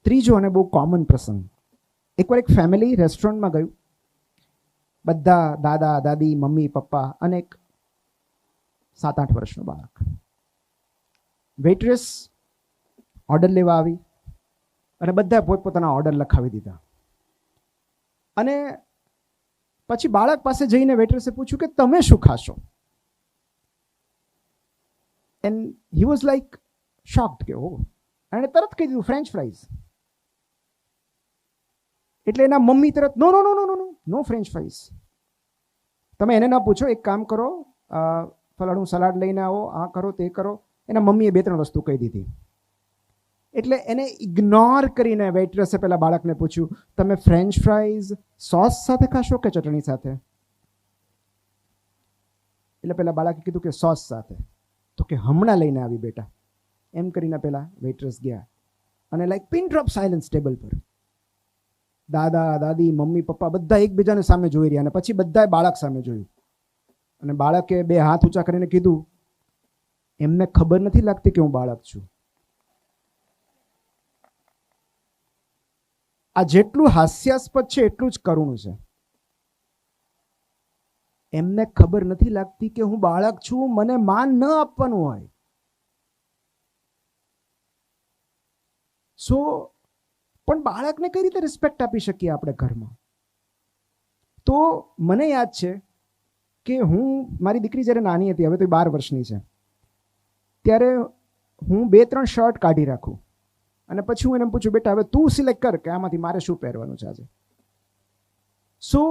ત્રીજો અને બહુ કોમન પ્રસંગ, એકવાર એક ફેમિલી રેસ્ટોરન્ટમાં ગયું, બધા દાદા દાદી મમ્મી પપ્પા અને એક 7-8 વર્ષનું બાળક. વેઇટ્રેસ ઓર્ડર લેવા આવી અને બધા પોતપોતાના ઓર્ડર લખાવી દીધા. અને પછી બાળક પાસે જઈને વેઇટ્રેસે પૂછ્યું કે તમે શું ખાશો? And he was like shocked કે ઓ, એણે તરત કહી દીધું ફ્રેન્ચ ફ્રાઈઝ. એટલે એના મમ્મી તરત નો નો નો નો નો નો નો ફ્રેન્ચ ફ્રાઈઝ. તમે એને ના પૂછો, એક કામ કરો, ફલાણું સલાડ લઈને આવો, આ કરો તે કરો. એના મમ્મીએ 2-3 વસ્તુ કહી દીધી. એટલે એને ઇગ્નોર કરીને વેઇટ્રેસે પેલા બાળકને પૂછ્યું, તમે ફ્રેન્ચ ફ્રાઈઝ સોસ સાથે ખાશો કે ચટણી સાથે? એટલે પેલા બાળકે કીધું કે સોસ સાથે. તો કે હમણાં લઈને આવી બેટા, એમ કરીને પેલા વેઇટ્રેસ ગયા અને like pin drop silence table પર. દાદા દાદી મમ્મી પપ્પા બધા એકબીજાને સામે જોઈ રહ્યા અને પછી બધાએ બાળક સામે જોયું અને બાળકે 2 હાથ ઊંચા કરીને કીધું, એમને ખબર નથી લાગતી કે હું બાળક છું. આ જેટલું હાસ્યાસ્પદ છે એટલું જ કરુણ છે. એમને ખબર નથી લાગતી કે હું બાળક છું, મને માન ન આપવાનું હોય. સો પણ બાળકને કઈ રીતે રિસ્પેક્ટ આપી શકીએ આપણે ઘરમાં? તો મને યાદ છે કે મારી દીકરી જ્યારે નાની હતી, હવે તો 12 વર્ષની છે, ત્યારે હું 2-3 શર્ટ કાઢી રાખું અને પછી હું એને પૂછું, બેટા હવે તું સિલેક્ટ કર કે આમાંથી મારે શું પહેરવાનું છે આજે. સો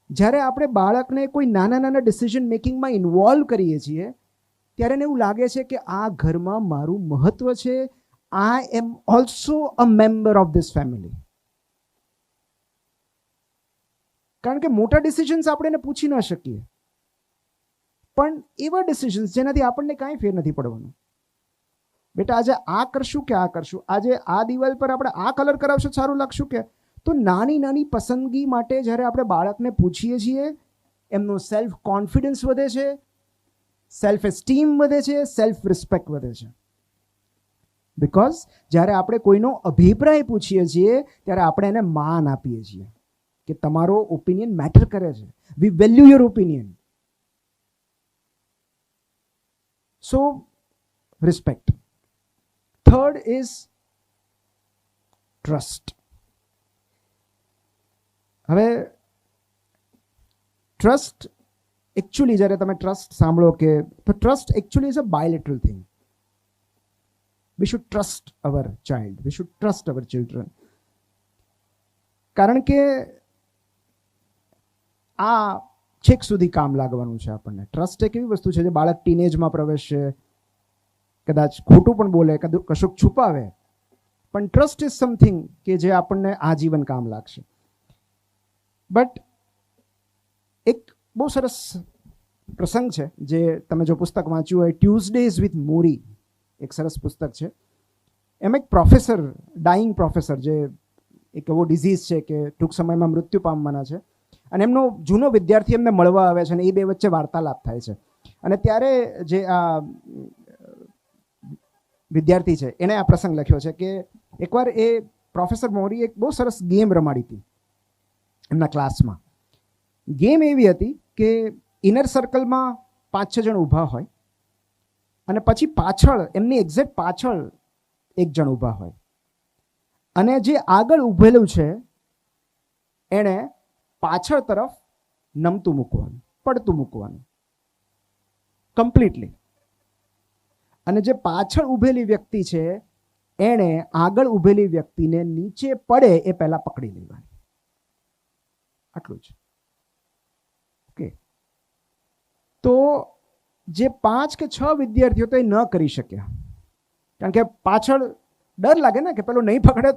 જ્યારે આપણે બાળકને કોઈ નાના નાના ડિસિઝન મેકિંગમાં ઇન્વોલ્વ કરીએ છીએ ત્યારે એને એવું લાગે છે કે આ ઘરમાં મારું મહત્વ છે, I am also a member of this family. કારણ કે મોટા ડિસિઝન્સ આપણે એને પૂછી ન શકીએ, પણ એવા ડિસિઝન્સ જેનાથી આપણને કાંઈ ફેર નથી પડવાનું. બેટા આજે આ કરશું કે આ કરશું, આજે આ દિવાલ પર આપણે આ કલર કરાવશું, સારું લાગશું કે? તો નાની નાની પસંદગી માટે જ્યારે આપણે બાળકને પૂછીએ છીએ, એમનો સેલ્ફ કોન્ફિડન્સ વધે છે, સેલ્ફ એસ્ટીમ વધે છે, સેલ્ફ રિસ્પેક્ટ વધે છે. બિકોઝ જ્યારે આપણે કોઈનો અભિપ્રાય પૂછીએ છીએ ત્યારે આપણે એને માન આપીએ છીએ કે તમારો ઓપિનિયન મેટર કરે છે. We value your opinion. So respect. Third is trust. હવે ટ્રસ્ટ એકચ્યુઅલી જ્યારે તમે ટ્રસ્ટ સાંભળો કે તો trust actually is a bilateral thing. We should trust our child. We should trust our children. કારણ કે આ છેક સુધી કામ લાગવાનું છે આપણને. ટ્રસ્ટ એક એવી વસ્તુ છે જે બાળક ટીનેજમાં પ્રવેશે, કદાચ ખોટું પણ બોલે, કશુંક છુપાવે, પણ ટ્રસ્ટ ઇઝ સમથિંગ કે જે આપણને આજીવન કામ લાગશે. બટ એક બહુ સરસ પ્રસંગ છે જે તમે જો પુસ્તક વાંચ્યું હોય, ટ્યુઝડેઝ વિથ મોરી, એક સરસ પુસ્તક છે. એમાં એક પ્રોફેસર, ડાઈંગ પ્રોફેસર, જે એક એવો ડિઝીઝ છે કે ટૂંક સમયમાં મૃત્યુ પામવાના છે, અને એમનો જૂનો વિદ્યાર્થી એમને મળવા આવે છે અને એ બે વચ્ચે વાર્તાલાપ થાય છે. અને ત્યારે જે આ વિદ્યાર્થી છે એણે આ પ્રસંગ લખ્યો છે કે એકવાર એ પ્રોફેસર મોરી એક બહુ સરસ ગેમ રમાડી હતી એમના ક્લાસમાં. ગેમ એવી હતી કે ઇનર સર્કલમાં 5-6 જણ ઊભા હોય અને પછી પાછળ, એમની એક્ઝેક્ટ પાછળ એક જણ ઊભા હોય, અને જે આગળ ઊભેલું છે એણે પાછળ તરફ નમતું મૂકવાનું, પડતું મૂકવાનું કમ્પ્લીટલી. અને જે પાછળ ઊભેલી વ્યક્તિ છે એણે આગળ ઊભેલી વ્યક્તિને નીચે પડે એ પહેલા પકડી લેવાની. આટલું જ. ઓકે. તો જે 5 કે 6 વિદ્યાર્થીઓ તો એ ન કરી શક્યા, કારણ કે પાછળ ડર લાગે ને કે પેલો નહીં પકડે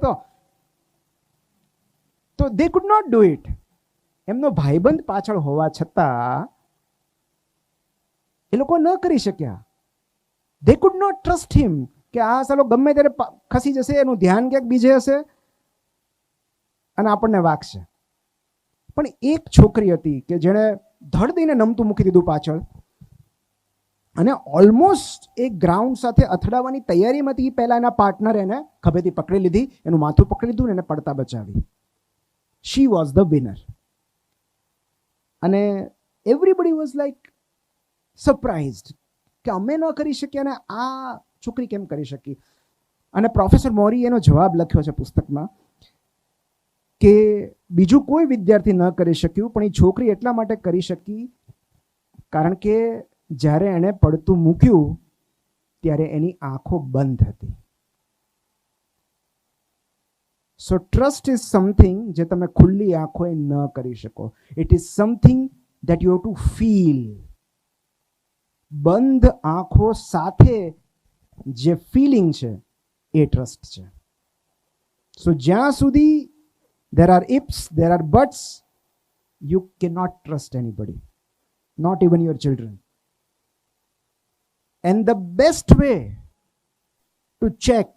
તો they could not do it. એમનો ભાઈબંધ પાછળ હોવા છતાં એ લોકો ન કરી શક્યા. દે કુડ નોટ ટ્રસ્ટ હિમ કે આ સાલો ગમે ત્યારે ખસી જશે, એનું ધ્યાન ક્યાંક બીજે હશે અને આપણને વાગશે. પણ એક છોકરી હતી કે જેણે ધડ દઈને નમતું મૂકી દીધું પાછળ, અને ઓલમોસ્ટ એ ગ્રાઉન્ડ સાથે અથડાવવાની તૈયારીમાંથી પહેલા એના પાર્ટનર એને ખભેથી પકડી લીધી, એનું માથું પકડી લીધું ને એને પડતા બચાવી. She was the winner. અને એવરીબડી વોઝ લાઈક સરપ્રાઇઝડ કે અમે ન કરી શકીએ અને આ છોકરી કેમ કરી શકી. અને પ્રોફેસર મોરી એનો જવાબ લખ્યો છે પુસ્તકમાં કે બીજું કોઈ વિદ્યાર્થી ન કરી શક્યું, પણ એ છોકરી એટલા માટે કરી શકી કારણ કે જ્યારે એણે પડતું મૂક્યું ત્યારે એની આંખો બંધ હતી. સો ટ્રસ્ટ ઇઝ સમથિંગ જે તમે ખુલ્લી આંખોએ ન કરી શકો. It is something that you have to feel. બંધ આંખો સાથે જે ફિલિંગ છે એ ટ્રસ્ટ છે. સો જ્યાં સુધી there are ifs, there are buts, you cannot trust anybody, not even your children. And the best way to check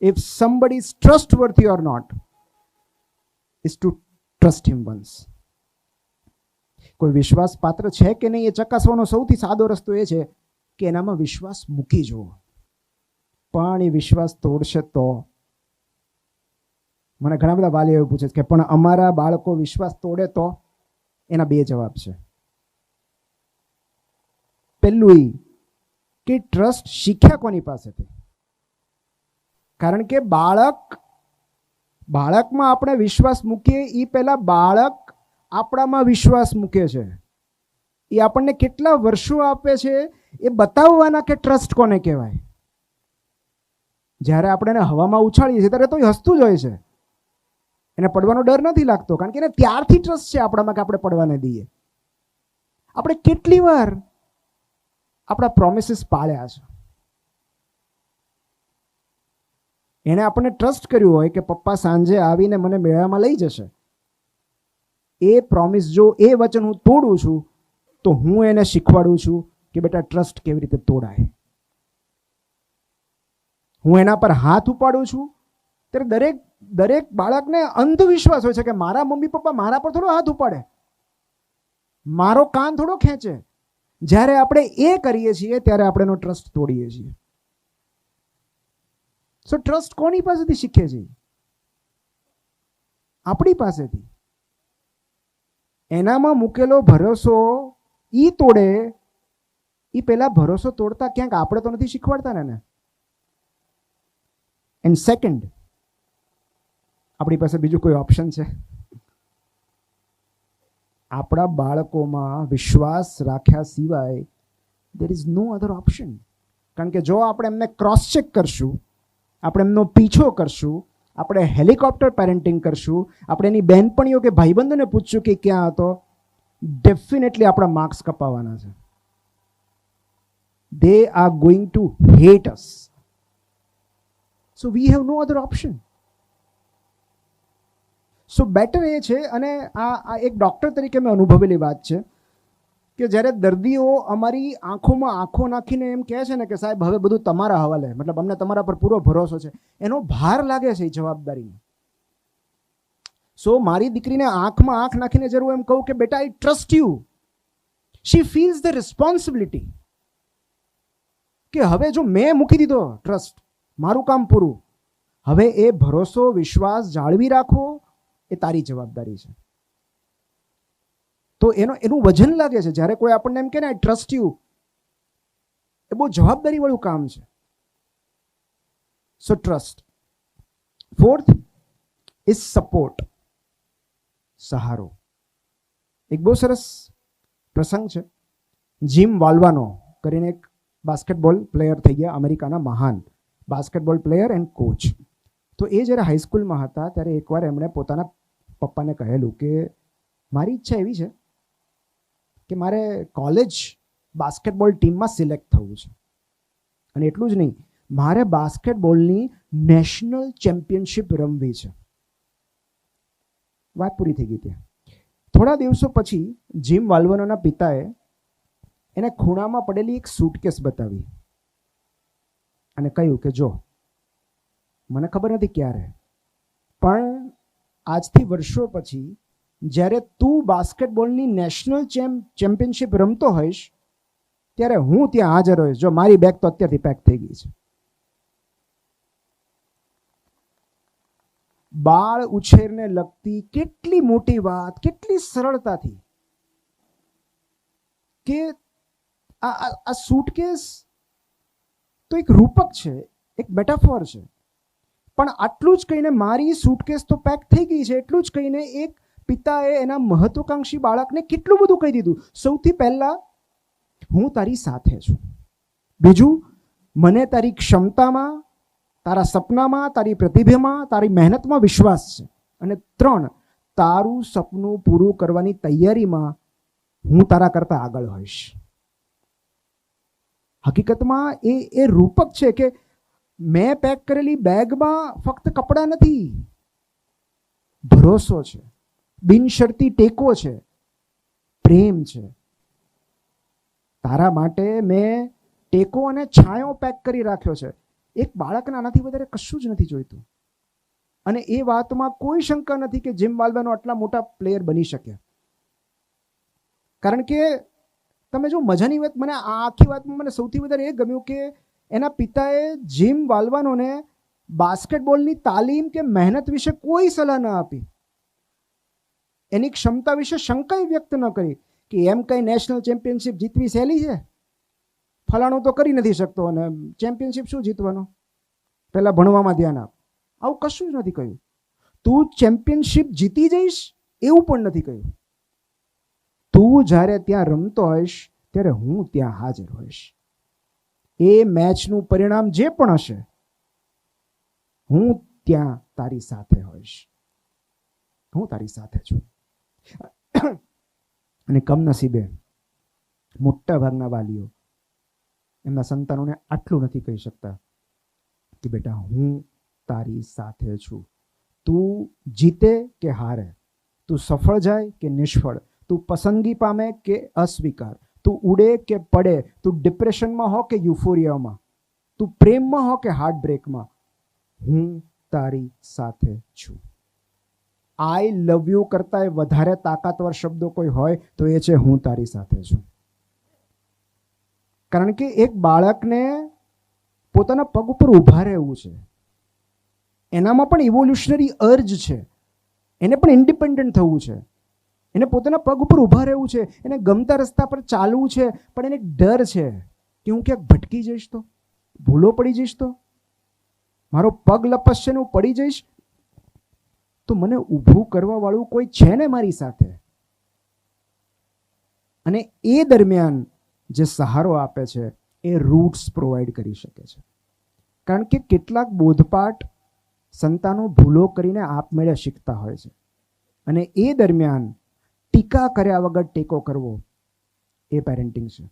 if somebody is trustworthy or not is to trust him once. કોઈ વિશ્વાસ પાત્ર છે કે નહીં એ ચકાસવાનો સૌથી સાદો રસ્તો એ છે કે એનામાં વિશ્વાસ મૂકી જુઓ. પણ એ વિશ્વાસ તોડશે તો. મને ઘણા બધા વાલીઓ એવું પૂછે છે કે પણ અમારા બાળકો વિશ્વાસ તોડે તો. એના બે જવાબ છે. પહેલું કે ટ્રસ્ટ શીખ્યા કોની પાસેથી. કારણ કે બાળકમાં આપણે વિશ્વાસ મૂકીએ એ પહેલા બાળક આપણામાં વિશ્વાસ મૂકે છે. એ આપણને કેટલા વર્ષો આપે છે એ બતાવવાના કે ટ્રસ્ટ કોને કહેવાય. જ્યારે આપણે એને હવામાં ઉછાળીએ છીએ ત્યારે તો એ હસતું જ હોય છે. એને પડવાનો ડર નથી લાગતો કારણ કે એને ત્યારથી ટ્રસ્ટ છે આપણામાં કે આપણે પડવાને દઈએ. આપણે કેટલી વાર આપણા પ્રોમિસીસ પાળ્યા છે. એને આપણને ટ્રસ્ટ કર્યું હોય કે પપ્પા સાંજે આવીને મને મેળામાં લઈ જશે. એ પ્રોમિસ જો એ વચન હું તોડું છું તો હું એને શીખવાડું છું કે બેટા ટ્રસ્ટ કેવી રીતે તોડાય. હું એના પર હાથ ઉપાડું છું ત્યારે દરેક બાળકને અંધવિશ્વાસ હોય છે કે મારા મમ્મી પપ્પા મારા પર થોડો હાથ ઉપાડે, મારો કાન થોડો ખેંચે. જ્યારે આપણે એ કરીએ છીએ ત્યારે આપણે એનો ટ્રસ્ટ તોડીએ છીએ. સો ટ્રસ્ટ કોની પાસેથી શીખે છે? આપણી પાસેથી. એનામાં મૂકેલો ભરોસો ઈ તોડે એ પહેલા ભરોસો તોડતા ક્યાંક આપણે તો નથી શીખવાડતા ને. એન્ડ સેકન્ડ, આપણી પાસે બીજું કોઈ ઓપ્શન છે? આપણા બાળકોમાં વિશ્વાસ રાખ્યા સિવાય there is no other option. કારણ કે જો આપણે એમને ક્રોસ ચેક કરશું, આપણે એમનો પીછો કરશું, આપણે હેલિકોપ્ટર પેરેન્ટિંગ કરશું, આપણે એની બહેનપણીઓ કે ભાઈબંધોને પૂછશું કે ક્યાં હતો, ડેફિનેટલી આપણા માર્ક્સ કપાવાના છે. They are going to hate us. So we have no other option. So better એ છે, અને આ એક ડૉક્ટર તરીકે મેં અનુભવેલી વાત છે કે જ્યારે દર્દીઓ અમારી આંખોમાં આંખો નાખીને એમ કહે છે ને કે સાહેબ હવે બધું તમારા હવાલે, મતલબ અમને તમારા પર પૂરો ભરોસો છે, એનો ભાર લાગે છે એ જવાબદારીનો. સો મારી દીકરીને આંખમાં આંખ નાખીને જરૂર એમ કહું કે બેટા I trust you. She feels the responsibility કે હવે જો મેં મૂકી દીધો ટ્રસ્ટ, મારું કામ પૂરું. હવે એ ભરોસો વિશ્વાસ જાળવી રાખો એ તારી જવાબદારી છે. તો એનું વજન લાગે છે જ્યારે કોઈ આપણને એમ કહે ને આઈ ટ્રસ્ટ યુ. એ બહુ જવાબદારીવાળું કામ છે. સો ટ્રસ્ટ. ફોર્થ ઇઝ સપોર્ટ, સહારો. એક બહુ સરસ પ્રસંગ છે. જીમ વાલ્વાનો કરીને એક બાસ્કેટબોલ પ્લેયર થઈ ગયા, અમેરિકાના મહાન બાસ્કેટબોલ પ્લેયર એન્ડ કોચ. તો એ જ્યારે હાઈસ્કૂલમાં હતા ત્યારે એકવાર એમણે પોતાના પપ્પાને કહેલું કે મારી ઈચ્છા એવી છે કે મારે કોલેજ બાસ્કેટબોલ ટીમમાં સિલેક્ટ થવું છે, અને એટલું જ નહીં, મારે બાસ્કેટબોલની નેશનલ ચેમ્પિયનશિપ રમવી છે. વાત પૂરી થઈ ગઈ ત્યાં. થોડા દિવસો પછી જીમ વાલ્વાનોના પિતાએ એને ખૂણામાં પડેલી એક સૂટકેસ બતાવી અને કહ્યું કે જો, મને ખબર નથી ક્યારે, પણ આજથી વર્ષો પછી જ્યારે તું બાસ્કેટબોલની નેશનલ ચેમ્પિયનશિપ રમતો હોઈશ ત્યારે હું ત્યાં હાજર હોઈશ. જો મારી બેગ તો અત્યારથી પેક થઈ ગઈ છે. બાળ ઉછેરને લગતી કેટલી મોટી વાત, કેટલી સરળતાથી કે આ સૂટકેસ તો એક રૂપક છે, એક મેટાફોર છે, પણ આટલું જ કહીને મારી સૂટકેસ તો પેક થઈ ગઈ છે, એટલું જ કહીને એક પિતાએ એના મહત્વાકાંક્ષી બાળકને કેટલું બધું કહી દીધું. સૌથી પહેલા હું તારી સાથે છું. બીજું, મને તારી ક્ષમતામાં, તારા સપનામાં, તારી પ્રતિભામાં, તારી મહેનતમાં વિશ્વાસ છે. અને 3, તારું સપનું પૂરું કરવાની તૈયારીમાં હું તારા કરતાં આગળ હોઈશ. હકીકતમાં એ રૂપક છે કે મેં પેક કરેલી બેગમાં ફક્ત કપડાં નથી, ભરોસો છે, બિનશરતી ટેકો છે, પ્રેમ છે. તારા માટે મેં ટેકો અને છાંયો પેક કરી રાખ્યો છે. એક બાળકને આનાથી વધારે કશું જ નથી જોઈતું. અને એ વાતમાં કોઈ શંકા નથી કે જીમ વાલ્વેનો આટલા મોટા પ્લેયર બની શકે. કારણ કે તમે જો મજાની વાત, મને આ આખી વાતમાં મને સૌથી વધારે એ ગમ્યું કે એના પિતાએ જીમ વાલ્વાનોને બાસ્કેટબોલની તાલીમ કે મહેનત વિશે કોઈ સલાહ ન આપી. એની ક્ષમતા વિશે શંકા વ્યક્ત ન કરી કે એમ કઈ નેશનલ ચેમ્પિયનશિપ જીતવી સહેલી છે, ફલાણું તો કરી નથી શકતો અને ચેમ્પિયનશિપ શું જીતવાનો, પહેલા ભણવામાં ધ્યાન આપ. આવું કશું જ નથી કહ્યું. તું ચેમ્પિયનશિપ જીતી જઈશ એવું પણ નથી કહ્યું. તું જ્યારે ત્યાં રમતો હોઈશ ત્યારે હું ત્યાં હાજર હોઈશ. એ મેચનું પરિણામ જે પણ હશે હું ત્યાં તારી સાથે હોઈશ. હું તારી સાથે છું. અને કમનસીબે મોટા ભાગના વાલીઓ એમના સંતાનોને આટલું નથી કહી શકતા કે બેટા હું તારી સાથે છું. તું જીતે કે હારે, તું સફળ જાય કે નિષ્ફળ, તું પસંદગી પામે કે અસ્વીકાર, તું ઉડે કે પડે, તું ડિપ્રેશનમાં હો કે યુફોરિયામાં, તું પ્રેમમાં હો કે હાર્ટબ્રેકમાં, હું તારી સાથે છું. આઈ લવ યુ કરતાં વધારે તાકાતવર શબ્દો કોઈ હોય તો એ છે હું તારી સાથે છું. કારણ કે એક બાળકને પોતાના પગ ઉપર ઊભા રહેવું છે. એનામાં પણ ઇવોલ્યુશનરી અર્જ છે. એને પણ ઇન્ડિપેન્ડન્ટ થવું છે. એને પોતાના પગ ઉપર ઊભા રહેવું છે. એને ગમતા રસ્તા પર ચાલવું છે. પણ એને ડર છે કે હું ક્યાંક ભટકી જઈશ તો, ભૂલો પડી જઈશ તો, મારો પગ લપસશે ને હું પડી જઈશ તો મને ઊભું કરવા વાળું કોઈ છે ને મારી સાથે. અને એ દરમિયાન જે સહારો આપે છે એ રૂટ્સ પ્રોવાઈડ કરી શકે છે. કારણ કે કેટલાક બોધપાઠ સંતાનો ભૂલો કરીને આપમેળે શીખતા હોય છે. અને એ દરમિયાન ટીકા કર્યા વગર ટેકો કરવો એ પેરેન્ટિંગ છે.